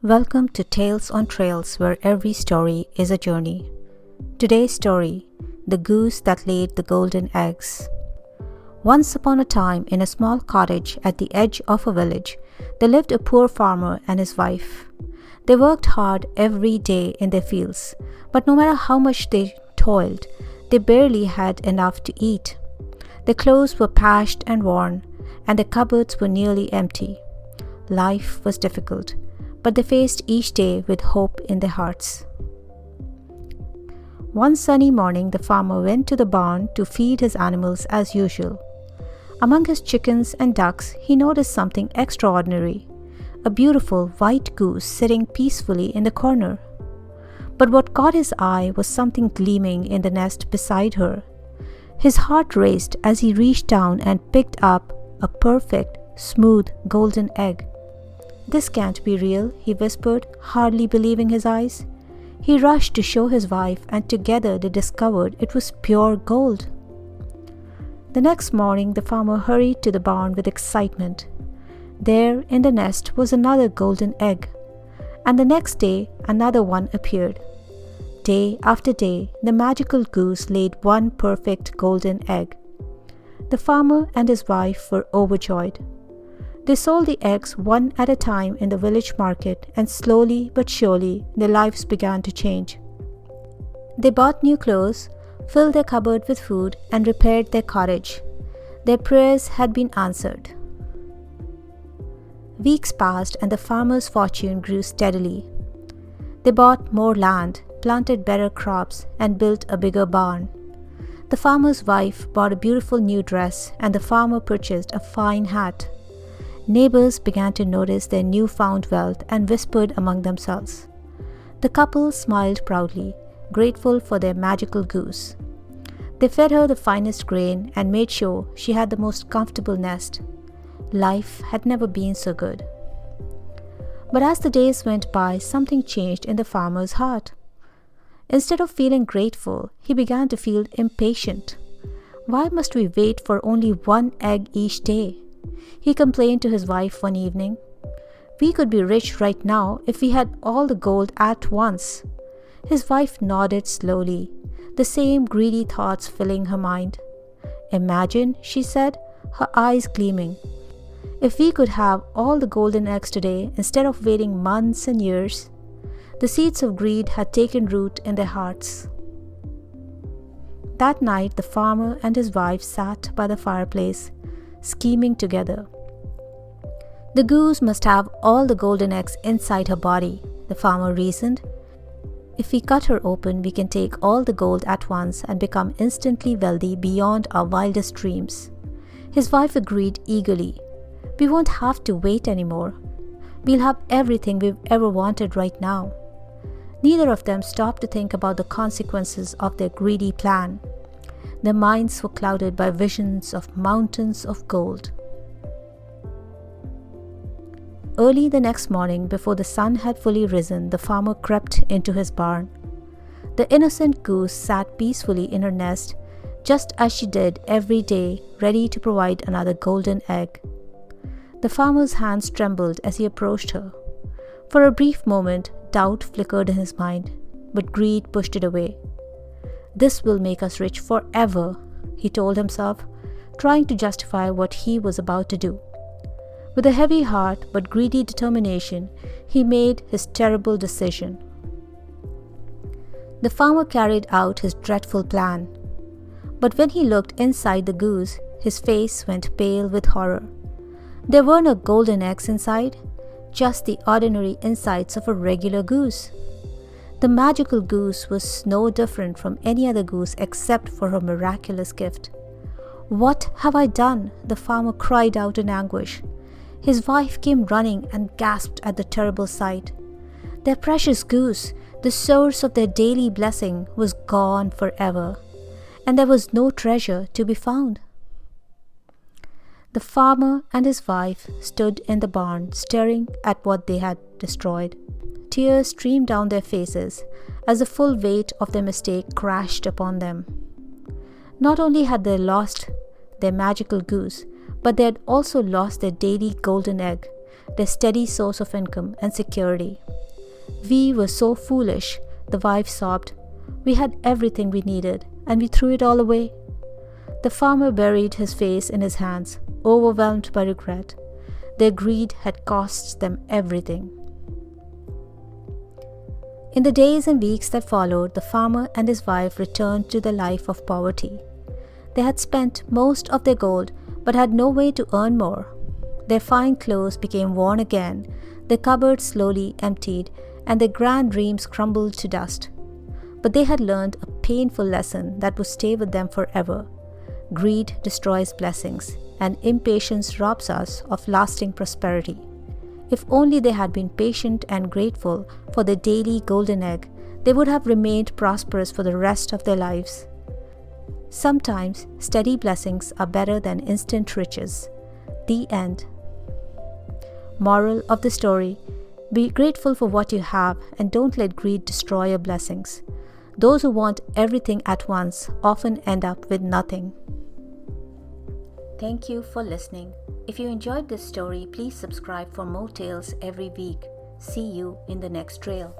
Welcome to Tales on Trails, where every story is a journey. Today's story: The Goose That Laid the Golden Eggs. Once upon a time, in a small cottage at the edge of a village, there lived a poor farmer and his wife. They worked hard every day in their fields, but no matter how much they toiled, they barely had enough to eat. Their clothes were patched and worn, and their cupboards were nearly empty. Life was difficult, but they faced each day with hope in their hearts. One sunny morning, the farmer went to the barn to feed his animals as usual. Among his chickens and ducks, he noticed something extraordinary: a beautiful white goose sitting peacefully in the corner. But what caught his eye was something gleaming in the nest beside her. His heart raced as he reached down and picked up a perfect, smooth, golden egg. "This can't be real," he whispered, hardly believing his eyes. He rushed to show his wife, and together they discovered it was pure gold. The next morning, the farmer hurried to the barn with excitement. There in the nest was another golden egg, and the next day another one appeared. Day after day, the magical goose laid one perfect golden egg. The farmer and his wife were overjoyed. They sold the eggs one at a time in the village market, and slowly but surely their lives began to change. They bought new clothes, filled their cupboard with food, and repaired their cottage. Their prayers had been answered. Weeks passed, and the farmer's fortune grew steadily. They bought more land, planted better crops, and built a bigger barn. The farmer's wife bought a beautiful new dress, and the farmer purchased a fine hat. Neighbors began to notice their newfound wealth and whispered among themselves. The couple smiled proudly, grateful for their magical goose. They fed her the finest grain and made sure she had the most comfortable nest. Life had never been so good. But as the days went by, something changed in the farmer's heart. Instead of feeling grateful, he began to feel impatient. Why must we wait for only one egg each day? He complained to his wife one evening. "We could be rich right now if we had all the gold at once." His wife nodded slowly, the same greedy thoughts filling her mind. "Imagine," she said, her eyes gleaming, "if we could have all the golden eggs today instead of waiting months and years." The seeds of greed had taken root in their hearts. That night, the farmer and his wife sat by the fireplace, scheming together. "The goose must have all the golden eggs inside her body," the farmer reasoned. "If we cut her open, we can take all the gold at once and become instantly wealthy beyond our wildest dreams." His wife agreed eagerly. "We won't have to wait anymore. We'll have everything we've ever wanted right now." Neither of them stopped to think about the consequences of their greedy plan. Their minds were clouded by visions of mountains of gold. Early the next morning, before the sun had fully risen, the farmer crept into his barn. The innocent goose sat peacefully in her nest, just as she did every day, ready to provide another golden egg. The farmer's hands trembled as he approached her. For a brief moment, doubt flickered in his mind, but greed pushed it away. "This will make us rich forever," he told himself, trying to justify what he was about to do. With a heavy heart but greedy determination, he made his terrible decision. The farmer carried out his dreadful plan. But when he looked inside the goose, his face went pale with horror. There were no golden eggs inside, just the ordinary insides of a regular goose. The magical goose was no different from any other goose except for her miraculous gift. "What have I done?" the farmer cried out in anguish. His wife came running and gasped at the terrible sight. Their precious goose, the source of their daily blessing, was gone forever, and there was no treasure to be found. The farmer and his wife stood in the barn, staring at what they had destroyed. Tears streamed down their faces as the full weight of their mistake crashed upon them. Not only had they lost their magical goose, but they had also lost their daily golden egg, their steady source of income and security. "We were so foolish," the wife sobbed. "We had everything we needed, and we threw it all away." The farmer buried his face in his hands, overwhelmed by regret. Their greed had cost them everything. In the days and weeks that followed, the farmer and his wife returned to the life of poverty. They had spent most of their gold, but had no way to earn more. Their fine clothes became worn again, their cupboards slowly emptied, and their grand dreams crumbled to dust. But they had learned a painful lesson that would stay with them forever. Greed destroys blessings, and impatience robs us of lasting prosperity. If only they had been patient and grateful for their daily golden egg, they would have remained prosperous for the rest of their lives. Sometimes steady blessings are better than instant riches. The end. Moral of the story: be grateful for what you have and don't let greed destroy your blessings. Those who want everything at once often end up with nothing. Thank you for listening. If you enjoyed this story, please subscribe for more tales every week. See you in the next trail.